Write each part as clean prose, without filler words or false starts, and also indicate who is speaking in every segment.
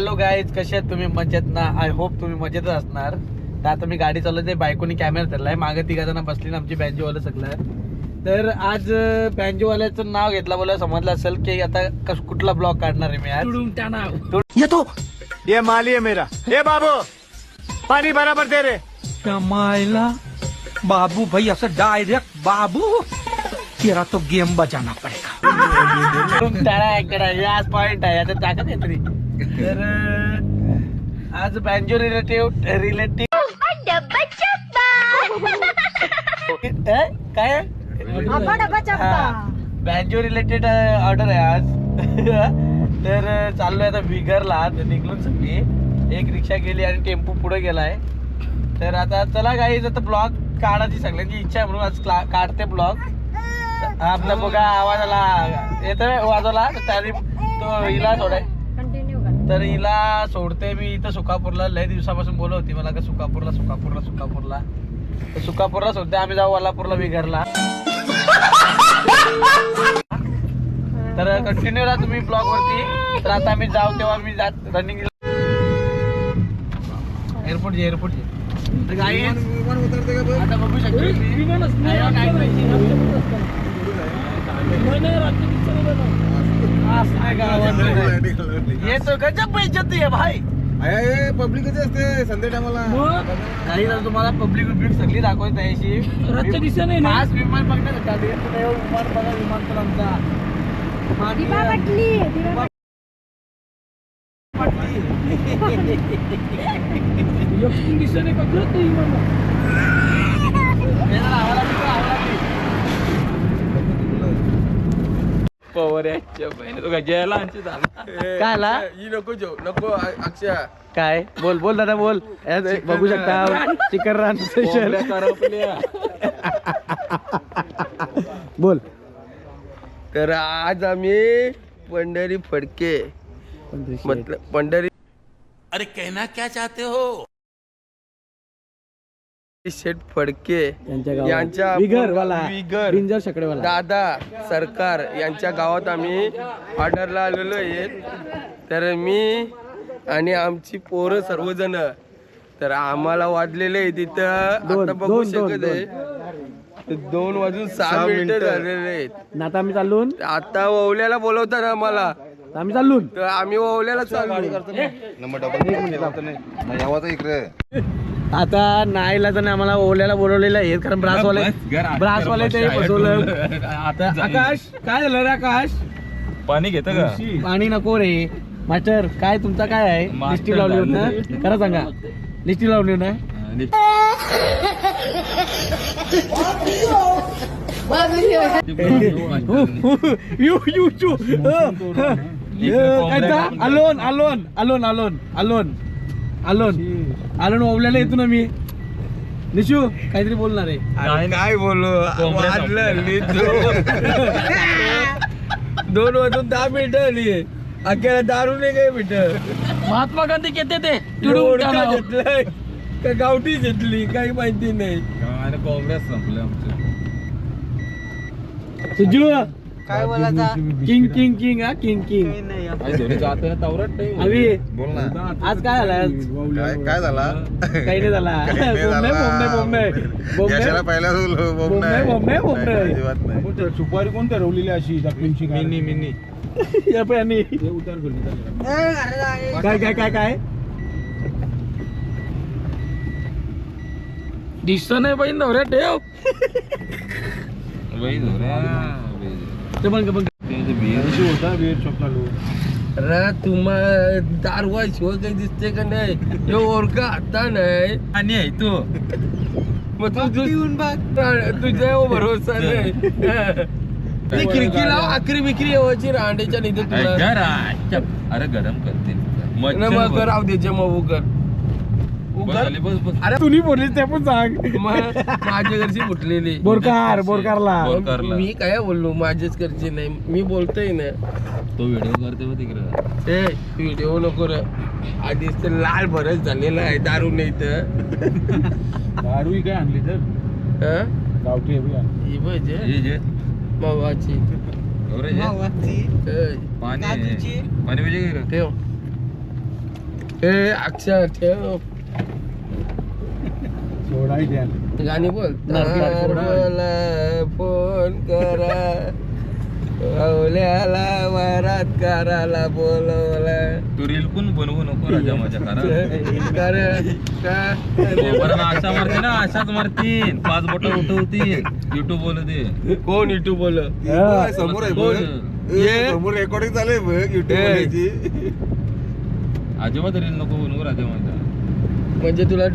Speaker 1: Hello guys, कसे आहेत तुम्ही? मजेत ना? आय होप तुम्ही मजेतच असणार. तर आता मी गाडी चालवते, बायकोनी कॅमेरा धरलाय, मागे 3 जण बसली ना आमची बँजोवाले सगळं. तर आज बँजोवाल्याचं नाव घेतला बोला समजलं असेल की आता कुठला ब्लॉग काढणार आहे मी आज.
Speaker 2: येतो ये माली है मेरा. हे बाबू पाणी बराबर दे रे.
Speaker 3: कमायला बाबू भाई असं डायरेक्ट बाबू तेरा तो गेम बजाना पडेगा.
Speaker 1: आज पॉइंट आहे आता टाकत काहीतरी. तर आज बँजो रिलेटिव्ह काय बँजो रिलेटेड ऑर्डर आहे आज. तर चाललोय आता विगरला. तर निघून सगळी एक रिक्षा गेली आणि टेम्पो पुढे गेलाय. तर आता चला गाईज, आता ब्लॉग काढायची सगळ्यांची इच्छा आहे म्हणून आज काढते ब्लॉग. आपला बघा आवाज आला येतोय वाजवला तरी तो हिला सोडाय. तर हिला सोडते मी इथं सुकापूरला. लय दिवसापासून बोलत होती मला का सुकापूरला तर सुकापूरला सोडते. आम्ही जाऊ वालापूरला विगरला. तर कंटिन्यू राहा तुम्ही ब्लॉग वरती. तर आता आम्ही जाऊ तेव्हा मी जात रनिंग एअरपोर्ट आता बघू शकतो ये तो गजब बेइज्जती है भाई.
Speaker 4: पब्लिक असते संध्या टायमाला.
Speaker 1: काही तुम्हाला पब्लिक सगळी दाखवत आहे खास विमान बघण्यासाठी. विमान बघा, विमानतळ आमचा काय बोल दादा बोल. बघू शकता चिकन रान स्पेशल. बोल.
Speaker 4: तर आज आम्ही पंढरी फडके मतलब पंढरी
Speaker 3: अरे कहना क्या चाहते हो?
Speaker 4: शेठ फडके
Speaker 1: यांच्या
Speaker 4: विगर दादा सरकार यांच्या गावात आम्ही ऑर्डरला आलेलो आहे. तर मी आणि आमची पोरं सर्वजण. तर आम्हाला वाजलेले आहे तिथं आता बघू शकत आहे 2:06 झालेले आहेत.
Speaker 1: आता आम्ही चाललो.
Speaker 4: आता ओवल्याला बोलवतात आम्हाला.
Speaker 1: आम्ही चाललो.
Speaker 4: तर आम्ही ओवल्याला चाललो.
Speaker 1: आता नाहीला तर आम्हाला ओल्याला बोलवलेलं आहे कारण ब्रासवाले ते बसवलं. आता आकाश काय झालं रे? आकाश
Speaker 5: पाणी घेतं का?
Speaker 1: पाणी नको रे मास्टर. काय तुमचा काय आहे? लिस्टी लावली होती ना? खरं सांगा, लिस्टी लावली ना? अलोन ओवल्याला येतो ना मी. निशू काहीतरी बोलणार आहे.
Speaker 4: काय बोलू? वाजलं 2 वाजून 10 मिनिटं आली. अखेर दारू नाही काय मिनिटं.
Speaker 1: महात्मा गांधी कहते थे
Speaker 4: घेतलंय का गावठी घेतली काही माहिती नाही.
Speaker 5: काँग्रेस संपलं आमचं.
Speaker 1: सुजू
Speaker 4: काय बोलायचा?
Speaker 1: किंग हा किंग अभि
Speaker 4: बोल ना.
Speaker 1: आज काय झालं?
Speaker 4: काय झाला?
Speaker 1: काही नाही झाला. बोंबे
Speaker 5: सुपारी कोण ठरवलेली अशी जखमींची? मिनी
Speaker 1: काय दिसत नाही बाई नवऱ्या ठेव.
Speaker 4: तुम्हाला दारवा शिवाय काही दिसते का नाही? हे ओरका आता नाही
Speaker 5: आणि आहे तू
Speaker 4: मग तुझ्या भरोसा नाही. खिडकी लाव. आखरी बिक्री येवायची रांडेच्या निधे तुला.
Speaker 5: अरे गरम करते
Speaker 4: मग राव द्यायच्या मग
Speaker 1: अरे तुम्ही बोलली ते पण सांग.
Speaker 4: माझ्या घरची फुटलेली
Speaker 1: बोरकारला
Speaker 4: मी काय बोललो? माझ्याच घरची नाही. मी बोलतोय ना.
Speaker 5: तो व्हिडिओ करते मग तिकडे.
Speaker 4: ते व्हिडिओ नको रे. आधीच तर लाल भरत झालेला आहे. दारू नाही तर
Speaker 5: दारू काय आणली तर गावठी
Speaker 4: मावाची
Speaker 5: पाणी पाहिजे
Speaker 4: ठेव. ए अक्षर ठेव
Speaker 5: सोडाय द्या
Speaker 4: गाणी बोल
Speaker 1: नरकी
Speaker 4: बोला फोन करा ववल्याला वरात करायला बोलवला
Speaker 5: तू रील पण बनवू नको राजा माझ्या करा
Speaker 4: कर
Speaker 5: अशा मारते ना अशाच मारतीन 5 बोट उठवतील युट्यूब बोल दे
Speaker 4: कोण युट्यूब बोल
Speaker 6: समोर आहे
Speaker 4: कोण?
Speaker 6: बघ.
Speaker 4: ये.
Speaker 6: समोर रेकॉर्डिंग चालू आहे बघ युट्यूब
Speaker 5: अजिबात रील नको बनवू राजा माझ्या
Speaker 4: म्हणजे तुला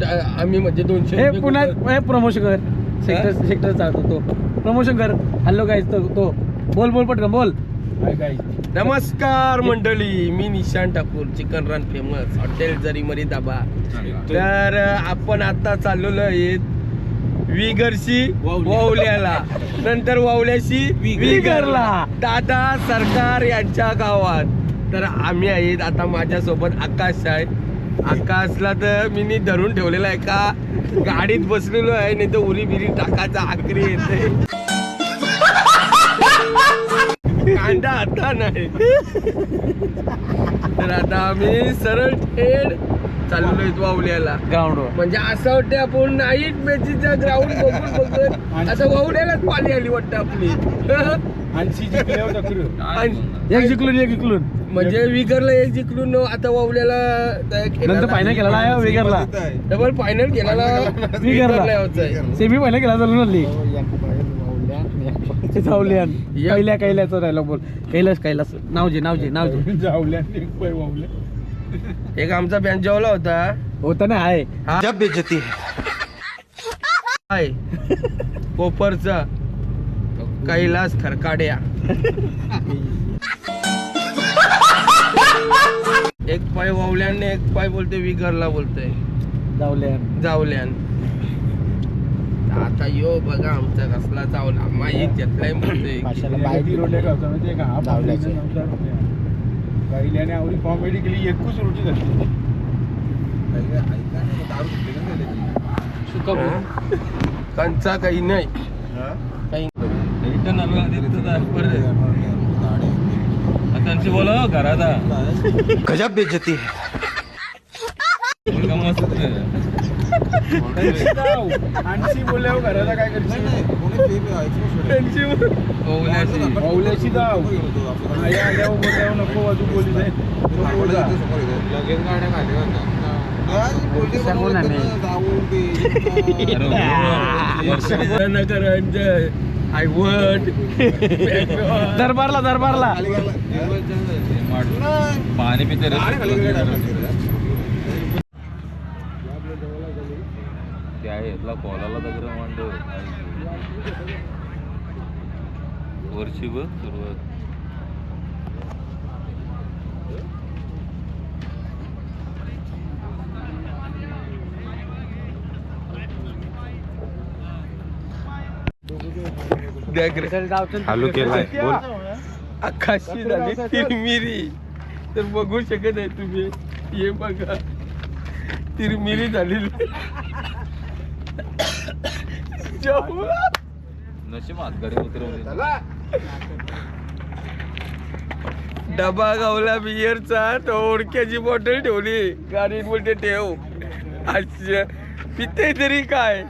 Speaker 4: आम्ही म्हणजे 200
Speaker 1: हे
Speaker 4: रुपये
Speaker 1: पुन्हा
Speaker 4: कुठं-
Speaker 1: हे प्रमोशन कर सेक्टर चालतो तो प्रमोशन कर. हॅलो गाईज तो बोल पटकन बोल.
Speaker 4: नमस्कार मंडळी, मी निशांत ठाकूर, चिकन रन फेमस हॉटेल जरीमरी दाबा. तर आपण आता चाललेलो आहे विगरशी वावल्याला, नंतर वावल्याशी विगरला, दादा सरकार यांच्या गावात. तर आम्ही आहेत आता. माझ्यासोबत आकाश आहे. आकाशला तर मी धरून ठेवलेला आहे का गाडीत बसलेलो आहे, नाही तर उरी बिरी टाकायचा आखरी येते. कांदा आता नाही. तर आता आम्ही सरळ थेट चाललेलो आहे वावल्याला
Speaker 1: ग्राउंडवर.
Speaker 4: म्हणजे असं वाटतं आपण नाईट मॅचीचा ग्राउंड बघून असं वावल्यालाच पाणी आली वाटतं आपली.
Speaker 1: एक जिंकलून
Speaker 4: म्हणजे विगरला एक जिंकलून आता वावल्याला
Speaker 1: नंतर फायनल केला आहे विगरला.
Speaker 4: डबल फायनल केला
Speaker 1: विगरला सेमी फायनल केला चालून आली. जावल्यान कैल्याचं राहिलं बोल. कैलास नाव जे
Speaker 4: एक आमचा बँड जेवला
Speaker 1: होता ना. आहे
Speaker 2: जब बेइज्जती
Speaker 4: हाय कोपरचा कैलास खरकाड्या. एक पाय वावल्याने एक पाय बोलते विगरला बोलतोय जावल्यान. आता यो बघा आमचा कसला जावला माहीत घेतलाय म्हणतोय.
Speaker 5: आवडी कॉमेडी केली एकूच रोटी घातली
Speaker 4: कंचा काही नाही काही
Speaker 5: रिटर्न आलो त्यांची बोल घरात
Speaker 2: गजब बेइज्जती है.
Speaker 5: मस्त
Speaker 6: आणशी बोलल्यावर घराला काय करशील
Speaker 5: ओवल्याची
Speaker 6: जाव नको अजून बोली जाईल
Speaker 1: दरबारला
Speaker 5: पाणी पिते कॉलाला दगड मांड वर्षी बघ सुरुवात.
Speaker 2: चालू केलाय बोल.
Speaker 4: आकाशी झाली तिरमिरी तर बघू शकत आहे तुम्ही. हे बघा तिरमिरी झालेली.
Speaker 5: नशीब हातगाडी उतरवली.
Speaker 4: डबा गावला बियरचा तो ओळख्याची बॉटल ठेवली गाडीत बोलते ठेव. अच्छा पिते तरी काय.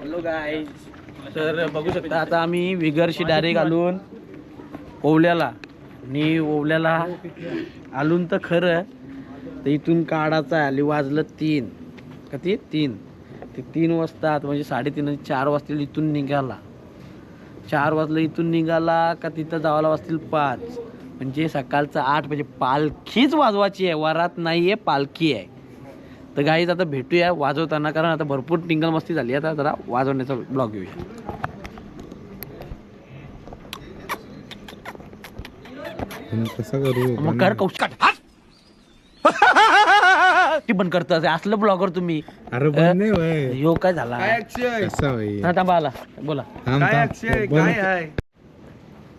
Speaker 1: हॅलो गाईज, तर बघू शकता आता आम्ही विगरशी डायरेक्ट आलून ओवल्याला. आणि ओवल्याला आलून तर खरं तर इथून काढायचा आली. वाजलं 3 किती 3 ते 3 वाजतात म्हणजे 3:30 4 वाजतील इथून निघाला. 4 वाजलं इथून निघाला का तिथं जावायला वाजतील 5 म्हणजे सकाळचं 8 म्हणजे पालखीच वाजवायची आहे. वरात नाही आहे, पालखी आहे. तर गाईज आता भेटूया वाजवताना, कारण आता भरपूर टिंगल मस्ती झाली. आता जरा वाजवण्याचा ब्लॉग घेऊया.
Speaker 6: कसं करू
Speaker 1: मग कर कौशल गोष्टी पण करतात असलं ब्लॉगर तुम्ही.
Speaker 6: अरे पण नाही होय.
Speaker 1: यो काय झाला
Speaker 4: काय अक्षय
Speaker 6: कसा भाई
Speaker 1: हा थांबा आला बोला
Speaker 4: काय अक्षय काय आहे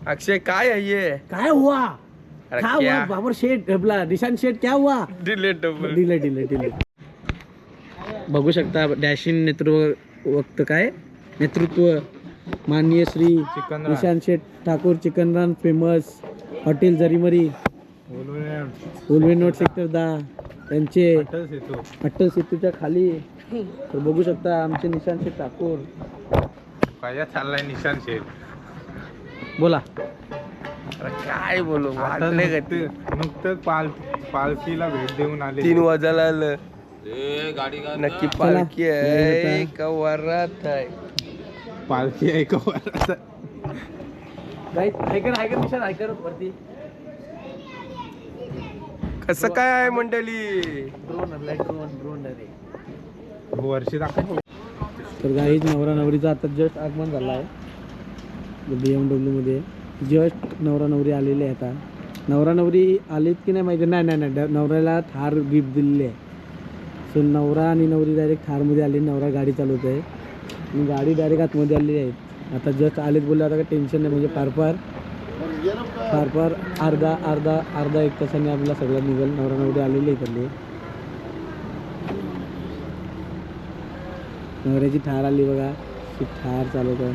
Speaker 4: अक्षय काय आहे ये
Speaker 1: काय हुआ
Speaker 4: अरे
Speaker 1: क्या
Speaker 4: क्या?
Speaker 1: हुआ बाबर शेठ आपला निशांत शेठ क्या हुआ
Speaker 4: डिलेट डबल
Speaker 1: डिले बघू शकता डॅशिंग नेतृत्व माननीय श्री निशांत शेठ ठाकूर चिकनरान फेमस हॉटेल जरीमरी उलवेनोट सेक्टर 10 त्यांचे अटल सेतूच्या खाली. तर बघू शकता आमचे निशांत शेठ ठाकूर.
Speaker 6: काय चाललाय निशांत शेठ.
Speaker 1: बोला
Speaker 4: काय बोलू वाटले का ते
Speaker 6: नुकतंच पालखीला भेट देऊन आले.
Speaker 4: 3 वाजायला आलं
Speaker 5: ए गाडी का
Speaker 4: नक्की पालखी आहे का वरात आहे
Speaker 6: पालखी आहे का
Speaker 1: ऐकर वरती
Speaker 4: कसं काय आहे मंडळी
Speaker 1: ड्रोन
Speaker 6: वर्षी दाखव.
Speaker 1: तर गाईज नवरा नवरीचं आता जस्ट आगमन झालं आहे BMW मध्ये. जस्ट नवरा नवरी आलेले आहे. आता नवरा नवरी आलेत की नाही माहिती नाही. नवऱ्याला थार गिफ्ट दिलेली आहे. सो नवरा आणि नवरी डायरेक्ट थारमध्ये आले. नवरा गाडी चालवत आहे आणि गाडी डायरेक्ट आतमध्ये आलेली आहे. आता जस्ट आलेत बोलले आता काही टेन्शन नाही. म्हणजे फार अर्धा एक तासाने आपल्याला सगळं निघेल. नवरा नवरी आलेली आहे इकडले. नवऱ्याची ठार आली बघा. ती ठार चालवत आहे.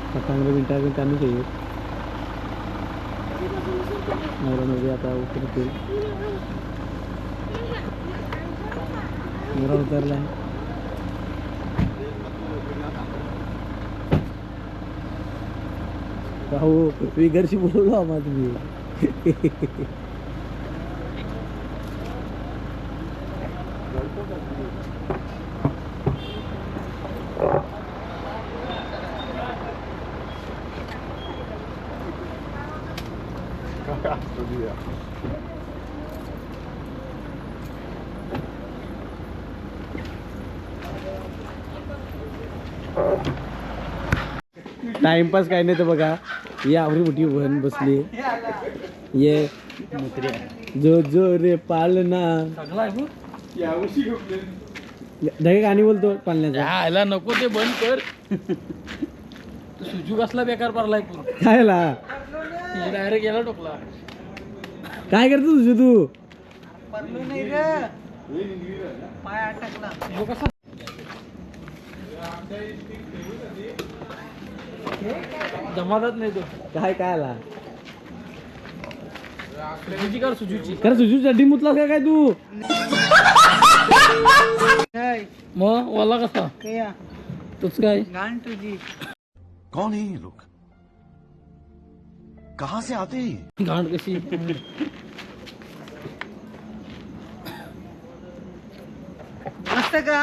Speaker 1: आता 15 मिनिटात त्यांनी येईल. नवरा नवरी आता उतरतील. नवरा उतरला आहे. हो विगरशी बोलवलो आम्हाला तुम्ही. टाइमपास काय नाही तर बघा ये आवडी मोठी बहन बसली. ये जो जो रे पालना धगे गाणी बोलतो पालण्याचा.
Speaker 3: ह्याला नको ते बंद कर. सुजू कसला बेकार पडलाय
Speaker 1: कायला
Speaker 3: डायरेक्ट याला टोकला.
Speaker 1: काय करतो तुझं तू.
Speaker 3: जमातच नाही तो.
Speaker 1: काय कायला
Speaker 3: सुजूची कर सुजूची.
Speaker 1: खरं तुझी चड्डी मुतलास का काय तू.
Speaker 3: मग वाला कसा तूच काय
Speaker 2: कौन है ये लोग? कहां से आते हैं?
Speaker 3: घाण कशी
Speaker 1: मस्त का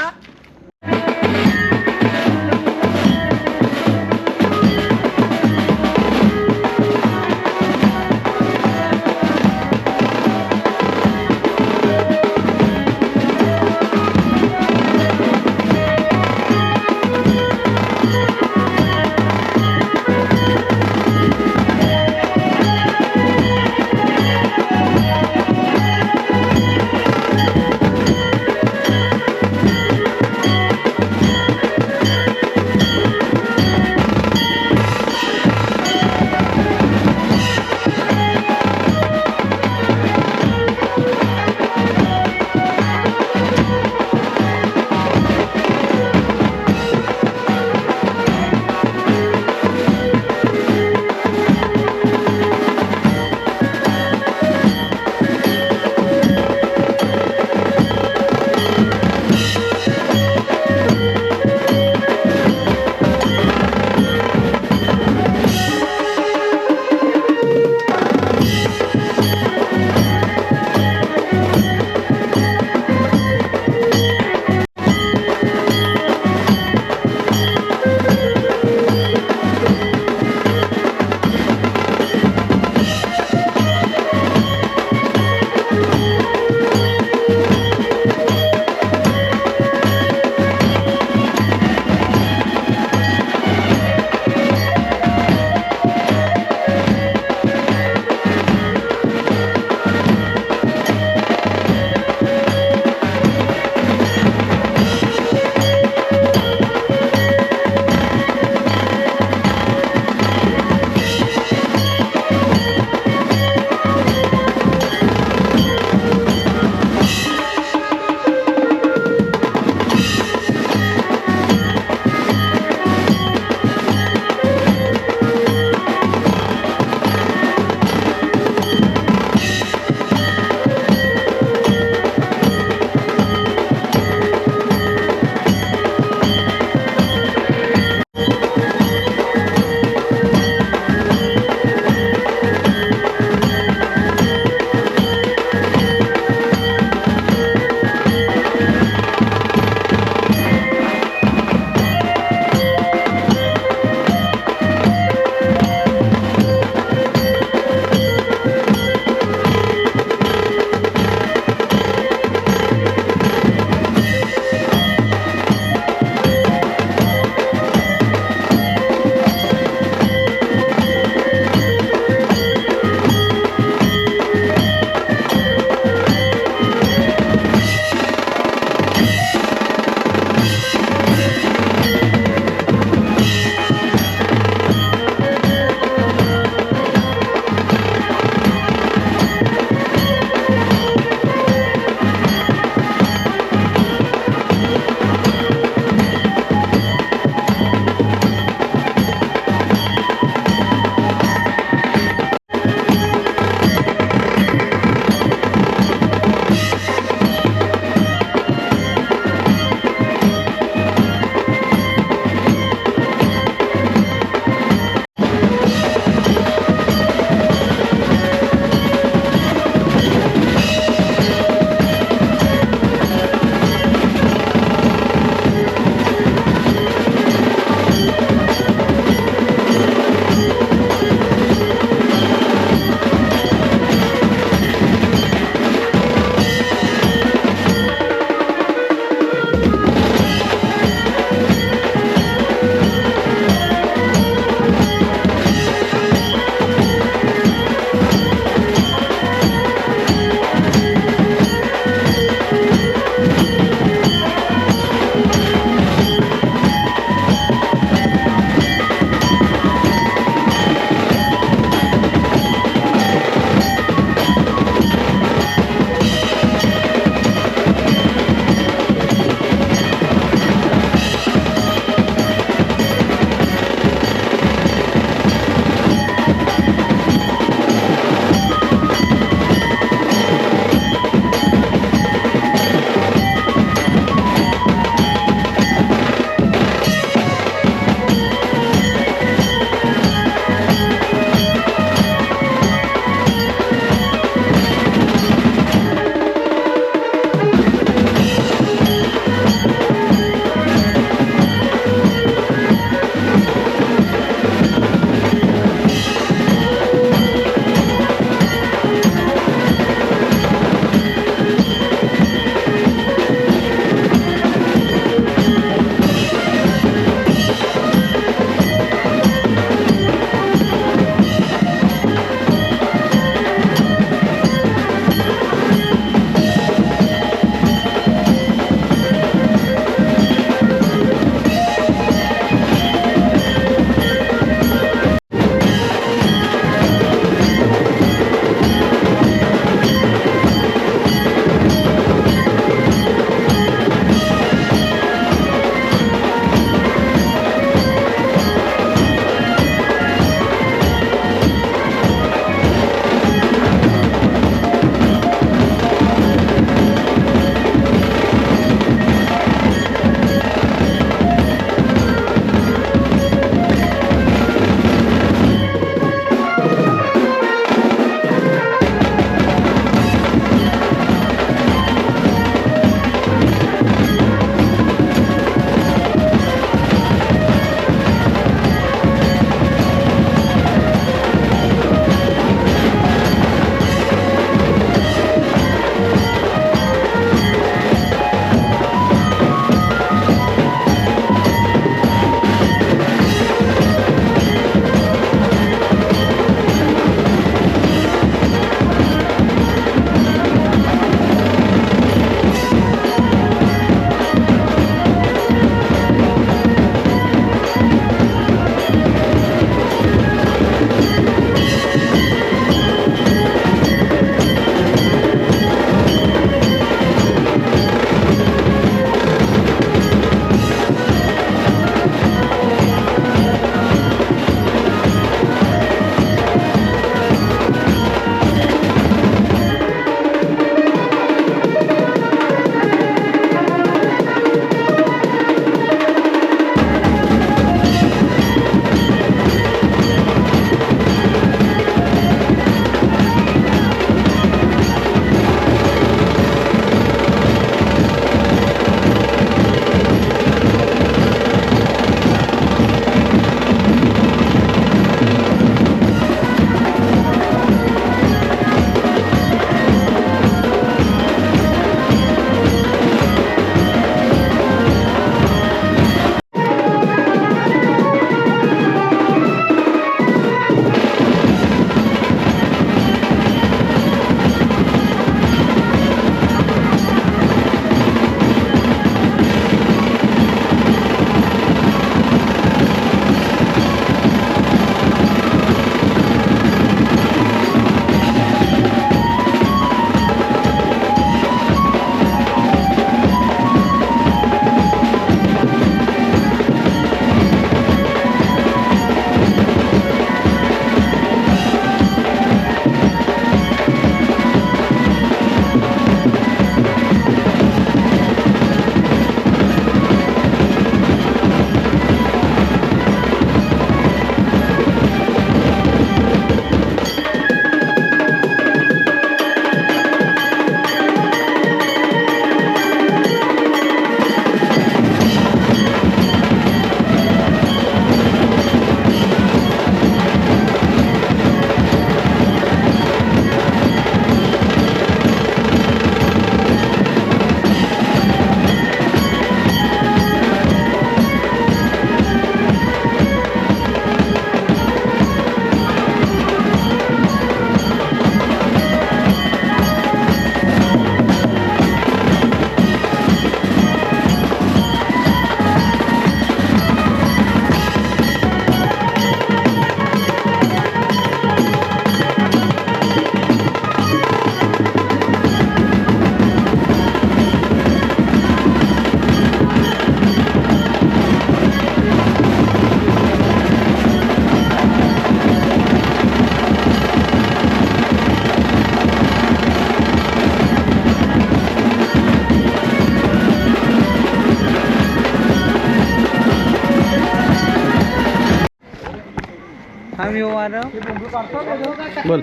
Speaker 4: बोल.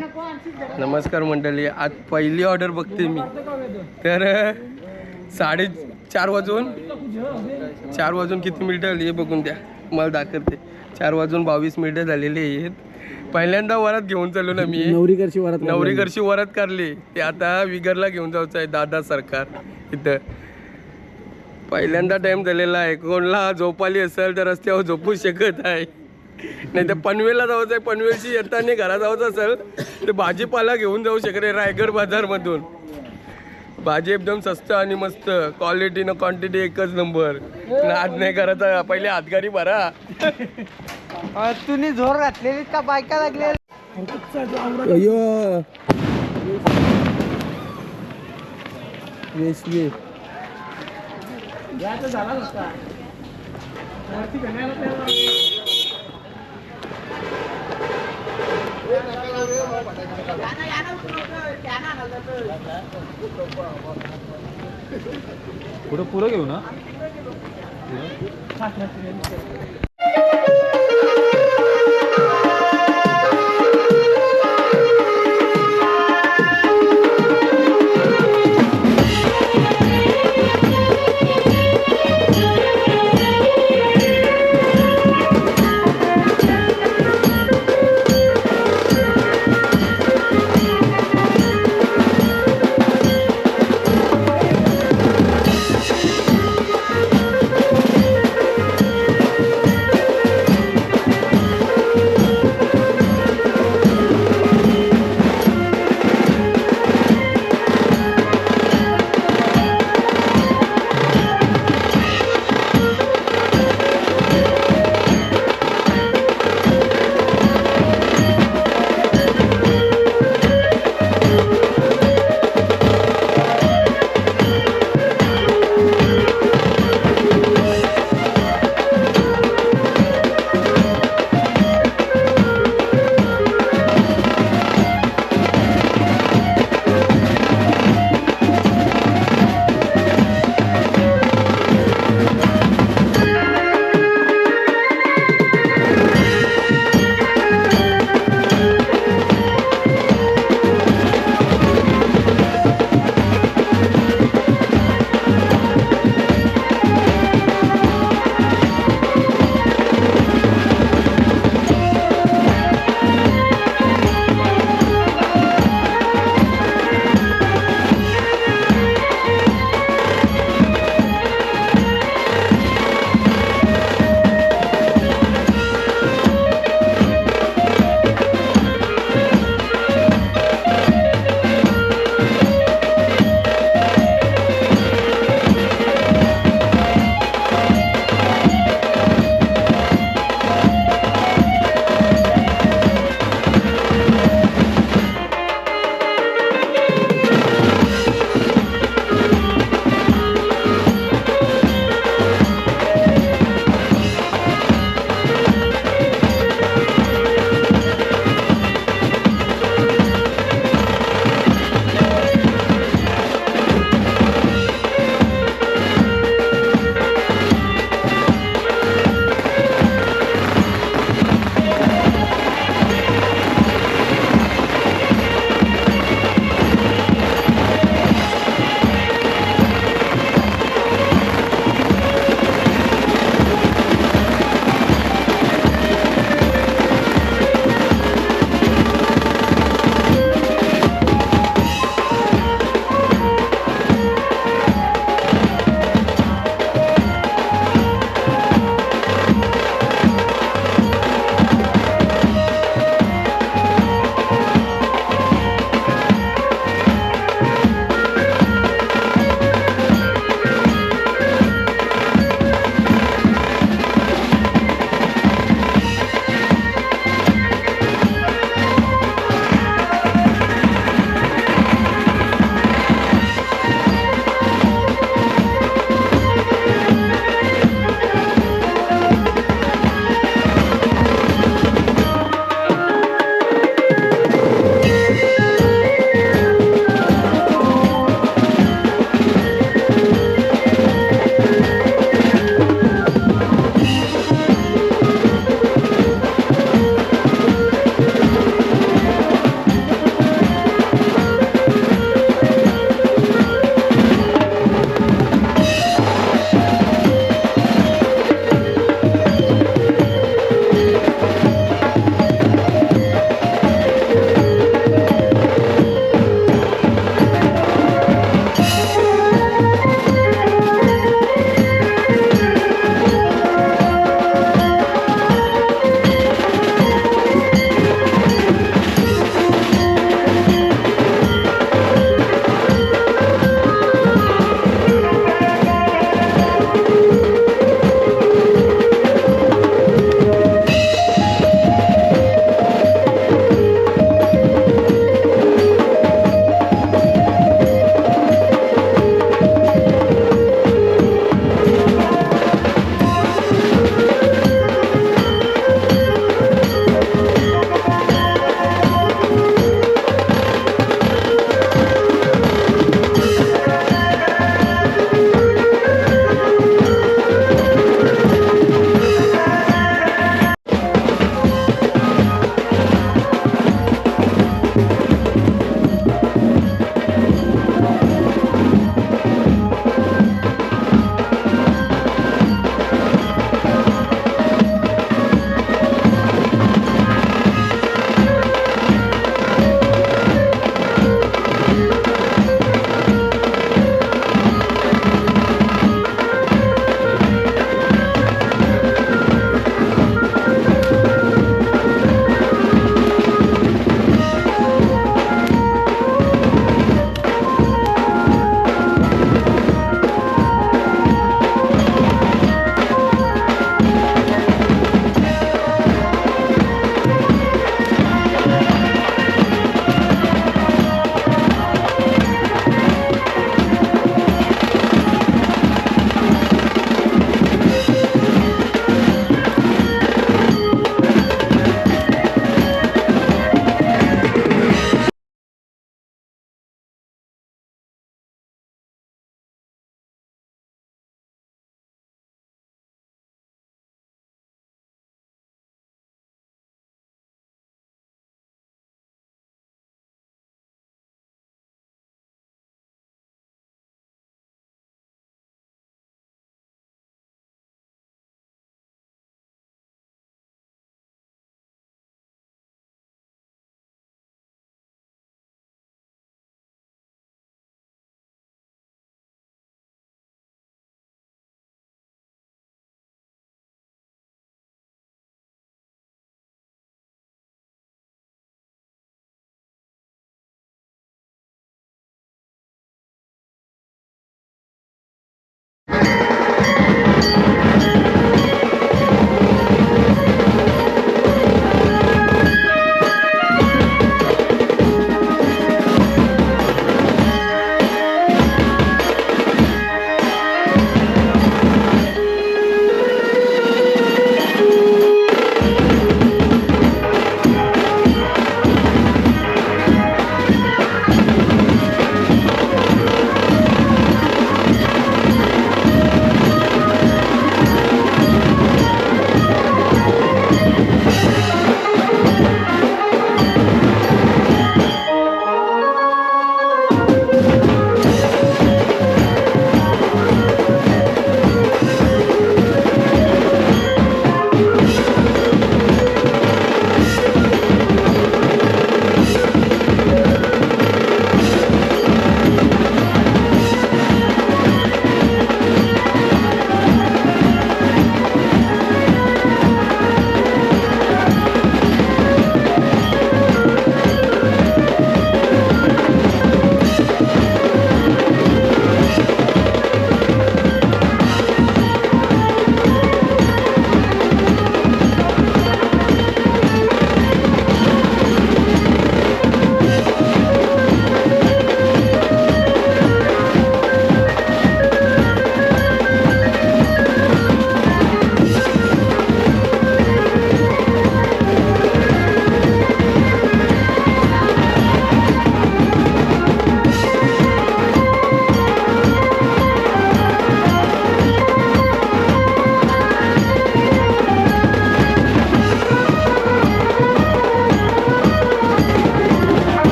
Speaker 4: नमस्कार मंडळी, आज पहिली ऑर्डर बघते मी. तर 4:30 वाजून किती मिनिटं झाली हे बघून द्या, मला दाखवते. 4:22 झालेले आहेत. पहिल्यांदा वरात घेऊन चाललो ना मी, नवरीकरची वरात काढली. ते आता विगरला घेऊन जायचं आहे दादा सरकार इथं. पहिल्यांदा टाइम झालेला आहे. कोणला झोप आली असेल तर रस्त्यावर झोपू शकत आहे, नाही तर पनवेलला जायचं आहे. पनवेलची येताना घरात जायचं असेल तर भाजीपाला घेऊन जाऊ शकते रायगड बाजारमधून. भाजी एकदम स्वस्त आणि मस्त, क्वालिटी न क्वांटिटी एकच नंबर. नाद नाही करायचा, पहिले हातगारी भरा.
Speaker 1: तुम्ही जोर घातलेली का बायका लागले?
Speaker 4: अय्यो वेसले
Speaker 3: झाला नसता वरती घालायला तयार.
Speaker 5: पुढं घेऊ ना.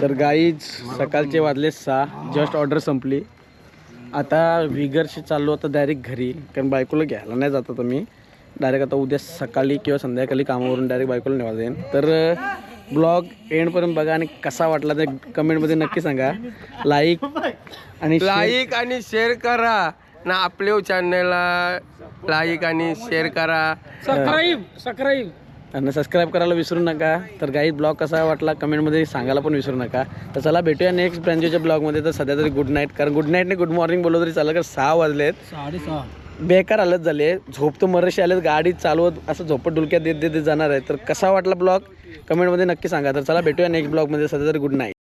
Speaker 1: तर गाईज सकाळचे वाजले 6, जस्ट ऑर्डर संपली. आता विगरशी चाललो आता डायरेक्ट घरी, कारण बायकोला घ्यायला नाही जात आता मी. डायरेक्ट आता उद्या सकाळी किंवा संध्याकाळी कामावरून डायरेक्ट बायकोला नेवा जाईन. तर ब्लॉग एंडपर्यंत बघा आणि कसा वाटला ते कमेंटमध्ये नक्की सांगा. लाईक
Speaker 4: आणि शेअर करा ना आपल्या चॅनलला. लाईक आणि शेअर करा.
Speaker 1: आणि सबस्क्राईब करायला विसरू नका. तर गाईज ब्लॉग कसा वाटला कमेंटमध्ये सांगायला पण विसरू नका. तर चला भेटूया नेक्स्ट ब्रँचच्या ब्लॉगमध्ये. तर सध्या तरी गुड नाईट, कारण गुड नाईटने गुड मॉर्निंग बोललो तरी चालेल, कारण 6 वाजलेत.
Speaker 3: 6:30
Speaker 1: बेकार हालत झाले. झोप तर मरशी आलेत, गाडी चालवत असं झोपट डुलक्यात देत देत जाणार आहे. तर कसा वाटला ब्लॉग कमेंटमध्ये नक्की सांगा. तर चला भेटूया नेक्स्ट ब्लॉगमध्ये. सध्या तरी गुड नाईट.